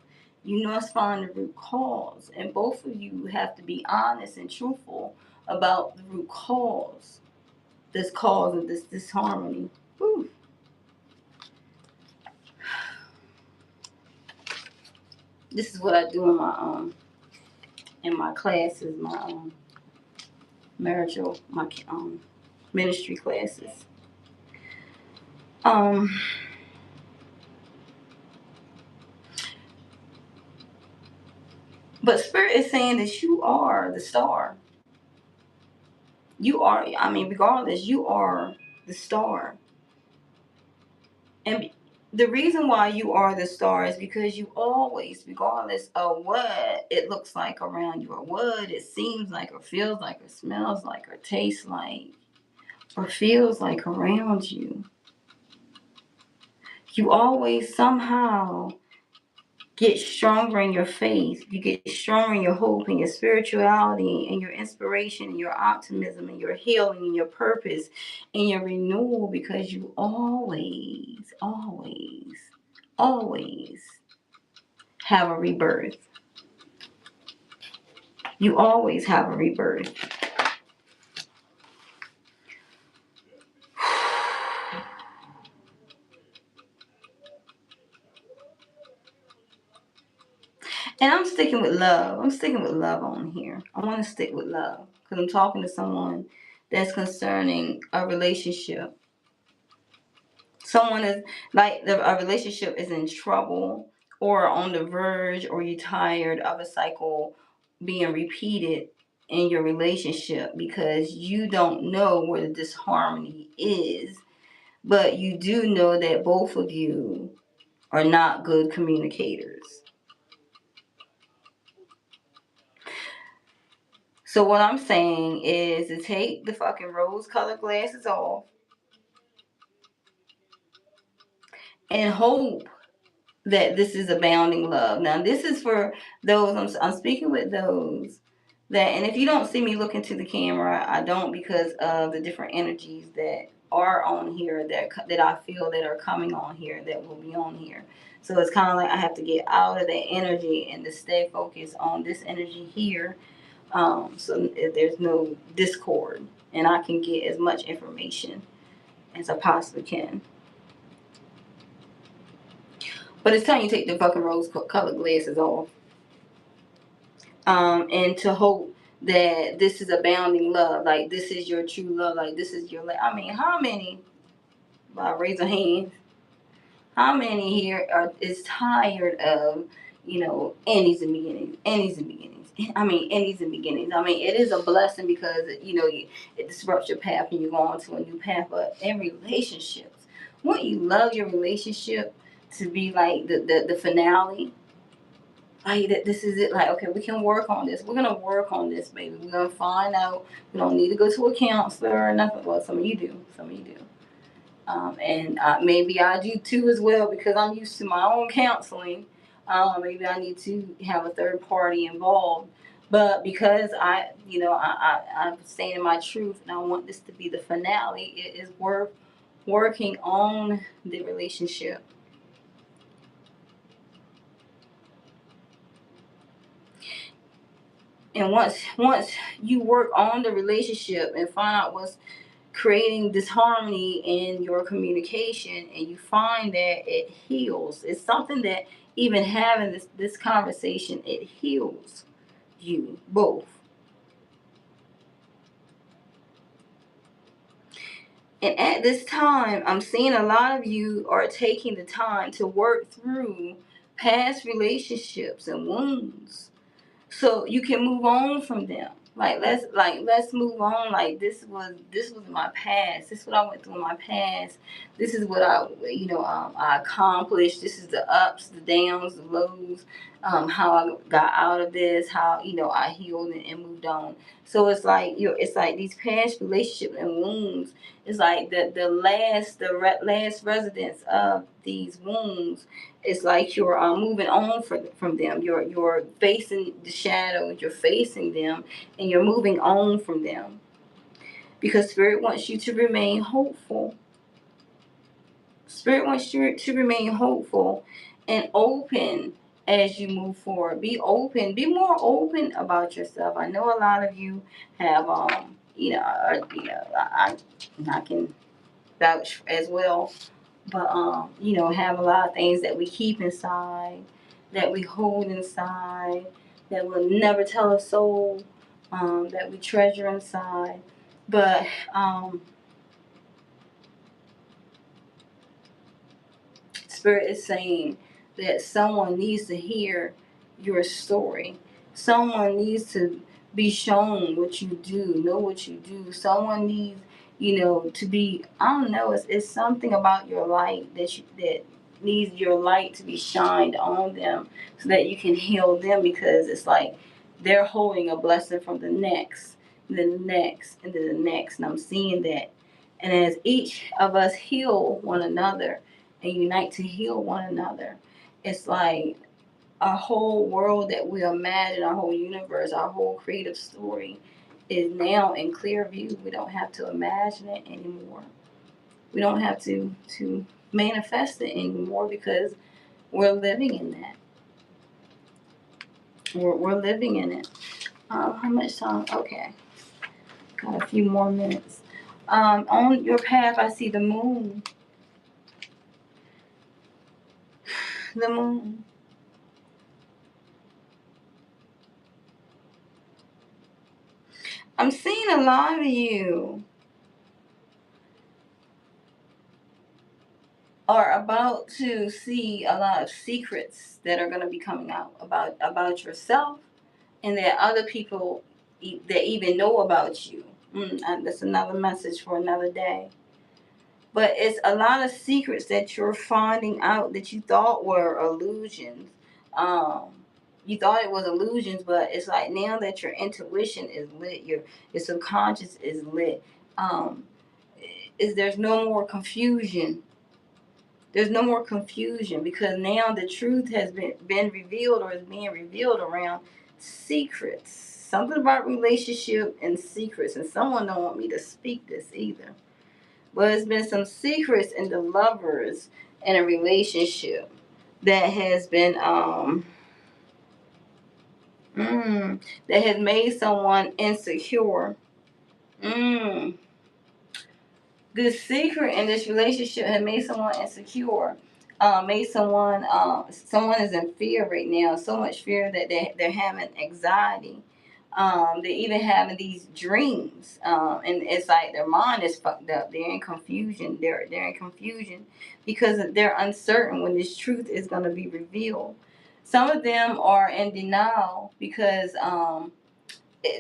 you must find the root cause, and both of you have to be honest and truthful about the root cause that's causing this disharmony. Whew. This is what I do in my classes, my my ministry classes. But Spirit is saying that you are the star. You are, regardless, you are the star. And the reason why you are the star is because you always, regardless of what it looks like around you, or what it seems like, or feels like, or smells like, or tastes like, or feels like around you, you always somehow get stronger in your faith. You get stronger in your hope and your spirituality and your inspiration and your optimism and your healing and your purpose and your renewal, because you always, always, always have a rebirth. You always have a rebirth. And I'm sticking with love. I'm sticking with love on here. I want to stick with love because I'm talking to someone that's concerning a relationship. Someone is like a relationship is in trouble or on the verge, or you're tired of a cycle being repeated in your relationship because you don't know where the disharmony is, but you do know that both of you are not good communicators. So what I'm saying is to take the fucking rose-colored glasses off and hope that this is abounding love. Now, this is for those, I'm speaking with those that, and if you don't see me look into the camera, I don't, because of the different energies that are on here that I feel that are coming on here, that will be on here. So it's kind of like I have to get out of that energy and to stay focused on this energy here, so there's no discord, and I can get as much information as I possibly can. But it's time you take the fucking rose-colored glasses off, and to hope that this is abounding love. Like, this is your true love. Like, this is your. How many? By raise a hand. How many here is tired of, endings and beginnings, endings and beginnings? Endings and beginnings. It is a blessing because it disrupts your path and you go on to a new path. But in relationships, wouldn't you love your relationship to be like the finale? Like, that this is it. Like, okay, we can work on this. We're gonna work on this, baby. We're gonna find out. We don't need to go to a counselor or nothing. Well, some of you do. Some of you do. And maybe I do too as well, because I'm used to my own counseling. Maybe I need to have a third party involved. But because I'm staying in my truth, and I want this to be the finale, it is worth working on the relationship. And once you work on the relationship and find out what's creating disharmony in your communication, and you find that it heals, it's something that even having this conversation, it heals you both. And at this time, I'm seeing a lot of you are taking the time to work through past relationships and wounds so you can move on from them. Let's move on. Like this was my past. This is what I went through in my past. This is what I accomplished. This is the ups, the downs, the lows. How I got out of this. How I healed and moved on. So it's like these past relationships and wounds. It's like the last residents of these wounds. It's like you're moving on from them. You're facing the shadows. You're facing them, and you're moving on from them because Spirit wants you to remain hopeful. Spirit wants you to remain hopeful and open as you move forward. Be open. Be more open about yourself. I know a lot of you have I can vouch as well, but have a lot of things that we keep inside, that we hold inside, that we'll never tell a soul, that we treasure inside. But Spirit is saying that someone needs to hear your story. Someone needs to be shown what you do, know what you do. Someone needs, to be, I don't know, it's something about your light that needs your light to be shined on them so that you can heal them, because it's like they're holding a blessing from the next, and then the next, and then the next. And I'm seeing that. And as each of us heal one another, and unite to heal one another, it's like our whole world that we imagine, our whole universe, our whole creative story is now in clear view. We don't have to imagine it anymore. We don't have to manifest it anymore, because we're living in that. We're living in it. How much time? Okay, got a few more minutes. On your path, I see the moon. The moon. I'm seeing a lot of you are about to see a lot of secrets that are going to be coming out about yourself, and that other people that even know about you. That's another message for another day. But it's a lot of secrets that you're finding out that you thought were illusions. Um, you thought it was illusions, but it's like now that your intuition is lit, your subconscious is lit. Um, is there's no more confusion. There's no more confusion, because now the truth has been revealed, or is being revealed around secrets. Something about relationship and secrets, and someone don't want me to speak this either. But there's been some secrets in the lovers in a relationship that has been that has made someone insecure. Mm. The secret in this relationship has made someone insecure. Made someone is in fear right now. So much fear that they're having anxiety. They're even having these dreams, and it's like their mind is fucked up. They're in confusion. They're in confusion because they're uncertain when this truth is going to be revealed. Some of them are in denial because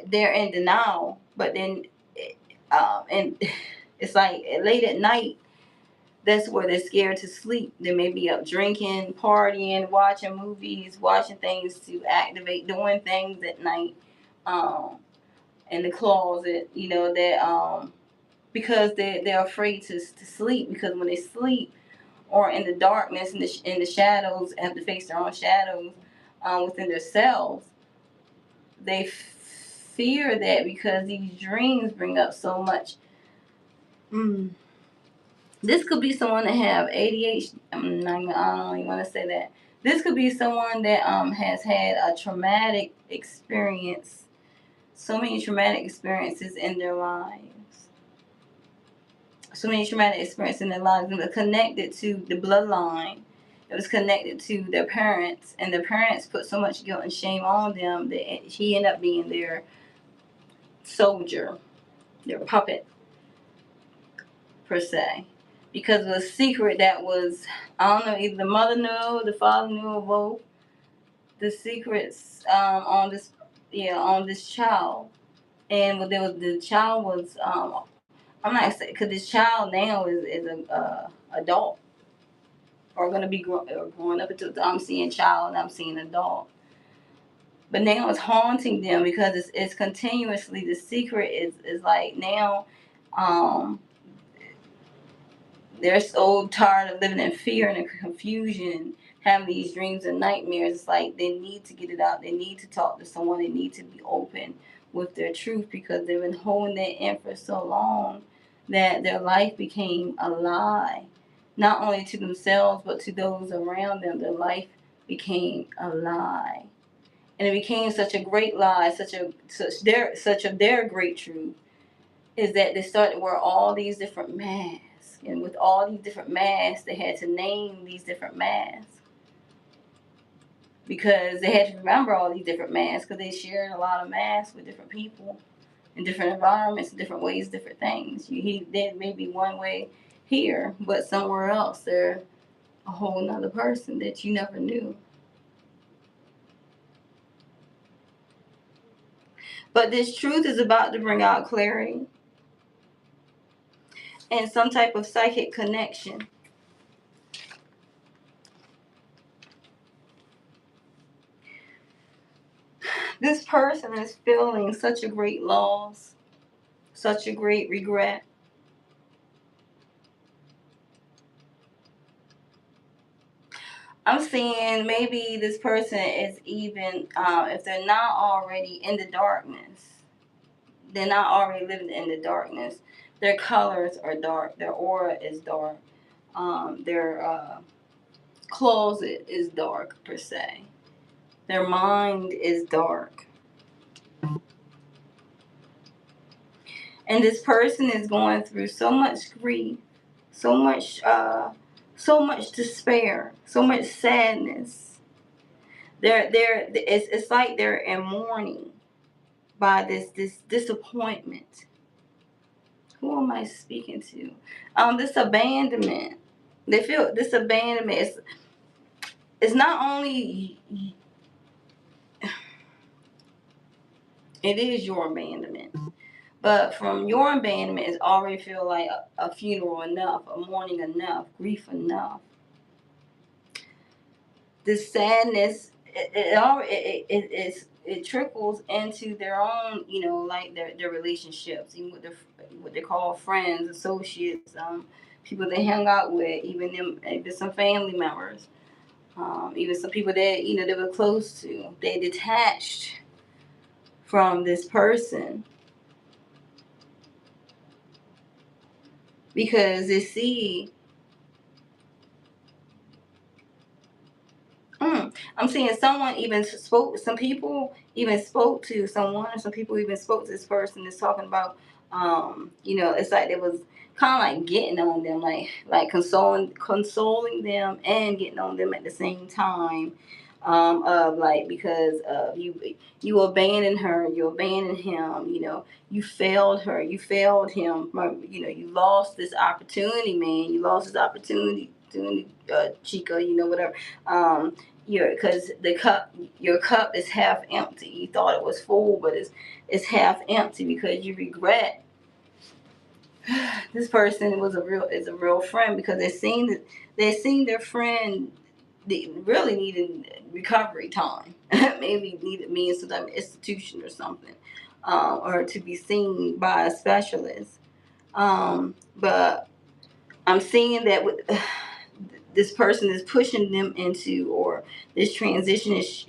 they're in denial, but then and it's like late at night, that's where they're scared to sleep. They may be up drinking, partying, watching movies, watching things to activate, doing things at night, um, in the closet, that because they're afraid to sleep, because when they sleep or in the darkness, in the shadows, have to face their own shadows within themselves, they fear that because these dreams bring up so much. This could be someone that have ADHD. I don't even want to say that. This could be someone that has had a traumatic experience, so many traumatic experiences in their lives. So many traumatic experiences in their lives. It was connected to the bloodline. It was connected to their parents, and their parents put so much guilt and shame on them that he ended up being their soldier, their puppet, per se. Because of a secret that was, I don't know, either the mother knew, the father knew, or both. The secrets on this child, and there was the child was I'm not saying because this child now is a adult or going to be growing up into. I'm seeing child and I'm seeing adult, but now it's haunting them because it's continuously the secret is like now. Um, They're so tired of living in fear and confusion, having these dreams and nightmares. It's like they need to get it out. They need to talk to someone. They need to be open with their truth because they've been holding that in for so long that their life became a lie. Not only to themselves, but to those around them. Their life became a lie. And it became such a great lie, such of their great truth, is that they started to wear all these different masks. And with all these different masks, they had to name these different masks. Because they had to remember all these different masks because they shared a lot of masks with different people in different environments, in different ways, different things. They may be one way here, but somewhere else they're a whole nother person that you never knew. But this truth is about to bring out clarity and some type of psychic connection. This person is feeling such a great loss, such a great regret. I'm seeing maybe this person is even, if they're not already in the darkness, they're not already living in the darkness. Their colors are dark. Their aura is dark. Their closet is dark, per se. Their mind is dark. And this person is going through so much grief, so much despair, so much sadness. It's like they're in mourning by this disappointment. Who am I speaking to? This abandonment. They feel this abandonment. It's not only it is your abandonment, but from your abandonment, it's already feel like a funeral enough, a mourning enough, grief enough. This sadness, it trickles into their own, like their relationships, even with what they call friends, associates, people they hang out with, even some family members, even some people that they were close to. They detached from this person because they see. I'm seeing someone even spoke. Some people even spoke to someone. Some people even spoke to this person that's talking about. It's like it was kind of like getting on them, like consoling them and getting on them at the same time. Of like because of you abandoned her, you abandoned him. You failed her, you failed him. You lost this opportunity, man. You lost this opportunity, Chica. Whatever. Because your cup is half empty. You thought it was full, but it's half empty because you regret. This person is a real friend because they seen their friend really needed recovery time. Maybe needed me in some type of institution or something, or to be seen by a specialist. But I'm seeing that with this person is pushing them into, or this transition is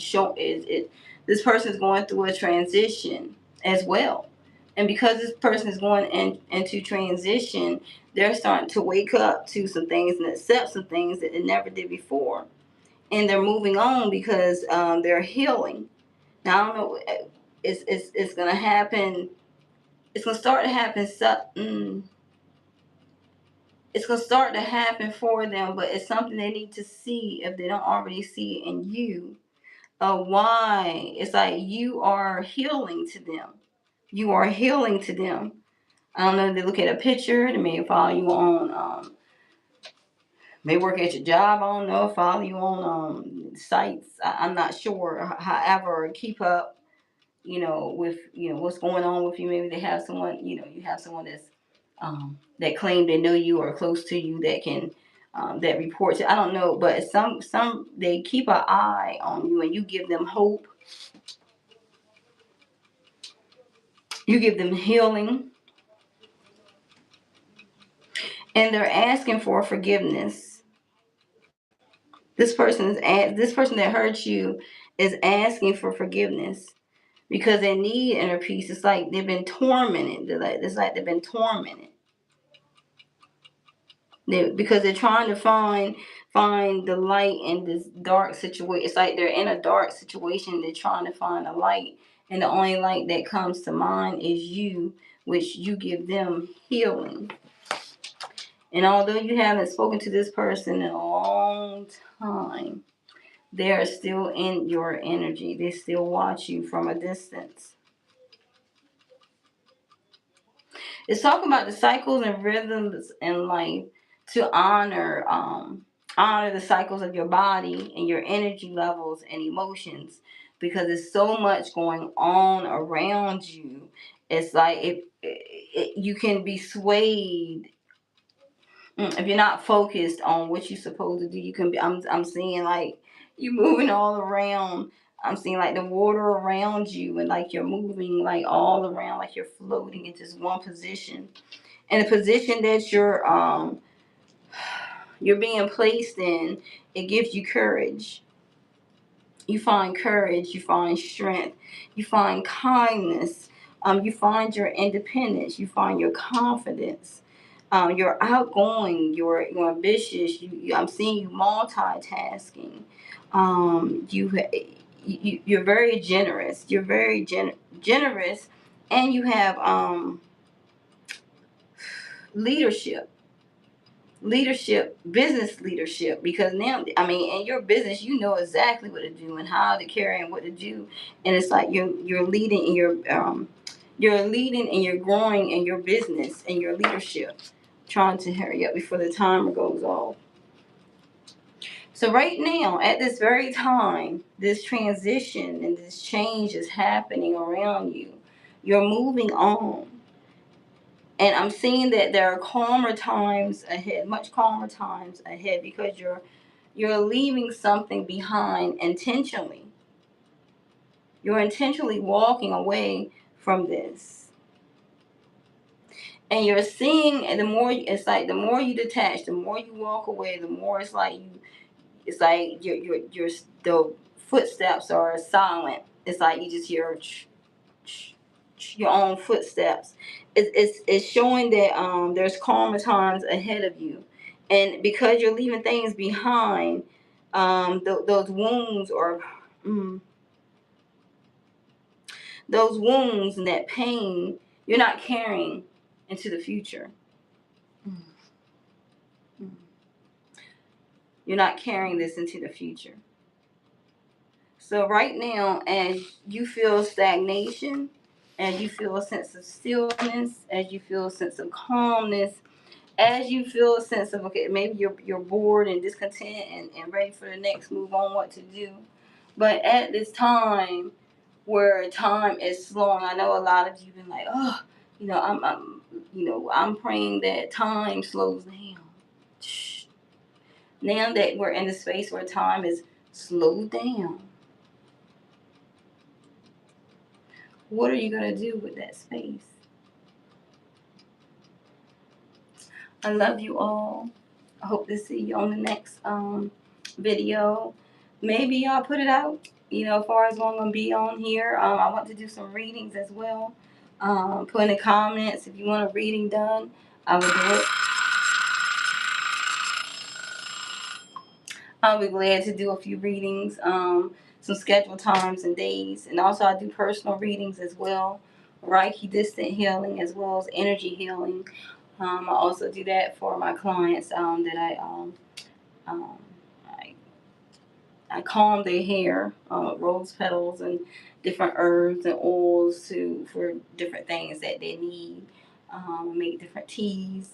This person is going through a transition as well. And because this person is going into transition, they're starting to wake up to some things and accept some things that they never did before. And they're moving on because they're healing. Now, I don't know, it's going to happen. It's going to start to happen. It's going to start to happen for them, but it's something they need to see if they don't already see it in you. Why? It's like you are healing to them. You are healing to them. I don't know, they look at a picture, they may follow you on, may work at your job, I don't know, follow you on sites, I'm not sure. However, keep up, with, what's going on with you. Maybe they have someone, you have someone that's, that claim they know you or close to you that can, that reports it. I don't know, but some, they keep an eye on you and you give them hope. You give them healing. And they're asking for forgiveness. This person that hurt you is asking for forgiveness because they need inner peace. It's like they've been tormented. It's like they've been tormented. Because they're trying to find the light in this dark situation. It's like they're in a dark situation. They're trying to find a light, and the only light that comes to mind is you, which you give them healing. And although you haven't spoken to this person in a long time, they are still in your energy. They still watch you from a distance. It's talking about the cycles and rhythms in life to honor the cycles of your body and your energy levels and emotions, because there's so much going on around you. It's like you can be swayed. If you're not focused on what you're supposed to do, you can be. I'm seeing like you moving all around. I'm seeing like the water around you, and like you're moving like all around, like you're floating in just one position. And the position that you're being placed in, it gives you courage. You find courage. You find strength. You find kindness. You find your independence. You find your confidence. You're outgoing, you're ambitious. I'm seeing you multitasking. You're very generous. You're very generous, and you have leadership. Business leadership, because now, I mean, in your business, you know exactly what to do and how to carry and what to do, and it's like you're leading in you're leading and you're growing in your business and your leadership, trying to hurry up before the timer goes off. So right now, at this very time, this transition and this change is happening around you. You're moving on. And I'm seeing that there are calmer times ahead, much calmer times ahead, because you're leaving something behind intentionally. You're intentionally walking away from this. And you're seeing, and the more you detach, the more you walk away, the more it's like the footsteps are silent. It's like you just hear your own footsteps. It's showing that there's calmer times ahead of you, and because you're leaving things behind, those wounds those wounds and that pain, you're not carrying into the future. You're not carrying this into the future. So right now, as you feel stagnation, as you feel a sense of stillness, as you feel a sense of calmness, as you feel a sense of, okay, maybe you're bored and discontent and ready for the next move on what to do. But at this time where time is slowing, I know a lot of you been like, oh, I'm praying that time slows down. Now that we're in the space where time is slowed down, what are you going to do with that space? I love you all. I hope to see you on the next video. Maybe I'll put it out, as far as when I'm going to be on here, I want to do some readings as well. Put in the comments if you want a reading done. I will do it. I'll be glad to do a few readings, some scheduled times and days. And also I do personal readings as well. Reiki distant healing as well as energy healing. I also do that for my clients that um, I comb their hair, rose petals and different herbs and oils for different things that they need. Make different teas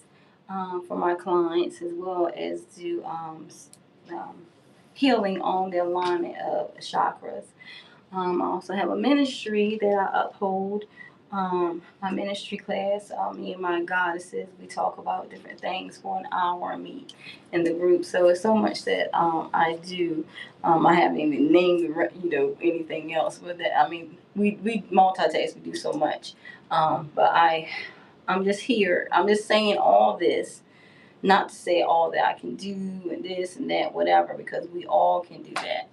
for my clients as well as do um, healing on the alignment of chakras. I also have a ministry that I uphold. My ministry class, me and my goddesses, we talk about different things for an hour and meet in the group. So it's so much that I do. I haven't even named anything else, but we multitask. We do so much. But I'm just here. I'm just saying all this, not to say all that I can do and this and that, whatever, because we all can do that.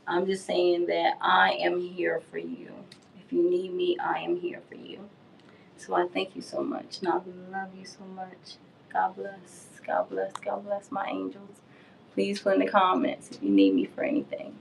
I'm just saying that I am here for you. If you need me, I am here for you. So I thank you so much. And I love you so much. God bless. God bless. God bless my angels. Please put in the comments if you need me for anything.